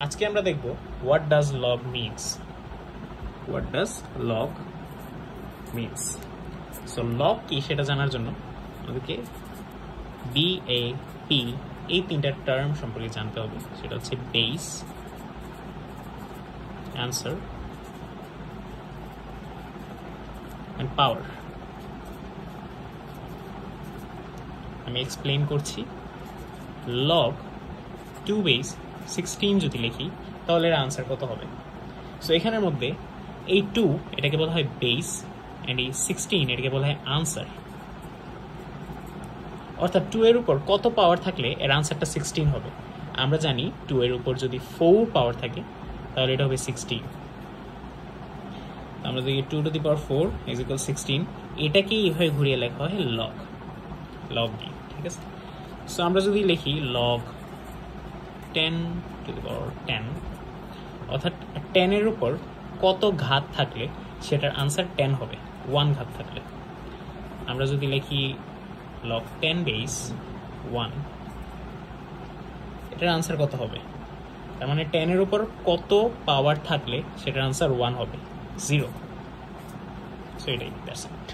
আজকে আমরা দেখব what does log means. What does log means? So log কি সেটা জানার জন্য আমাদেরকে BAP এই তিনটা টার্ম সম্পর্কে জানতে হবে। সেটা হচ্ছে বেস, অ্যান্সার এন্ড পাওয়ার। আমি এক্সপ্লেইন করছি। log 2 বেস 16 যদি লিখি তাহলে এর আনসার কত হবে। সো এখানের মধ্যে এই 2 এটাকে বলা হয় বেস এন্ড এই 16 এটাকে বলা হয় আনসার। অর্থাৎ 2 এর উপর কত পাওয়ার থাকলে এর আনসারটা 16 হবে। আমরা জানি 2 এর উপর যদি 4 পাওয়ার থাকে তাহলে এটা হবে 16। আমরা যদি 2 to the power 4 is equal 16 এটাকে এইভাবে ঘুরিয়ে লেখা হয় log দিয়ে, ঠিক আছে। সো আমরা যদি লিখি log 10 to the power 10 অর্থাৎ 10 এর উপর কত ঘাত থাকলে সেটার আনসার 10 হবে 1 ঘাত থাকলে। আমরা যদি লিখি log 10 বেস 1 এটার আনসার কত হবে, তার মানে 10 এর উপর কত পাওয়ার থাকলে সেটার আনসার 1 হবে 0। সো এটাই দ্যাটস ইট।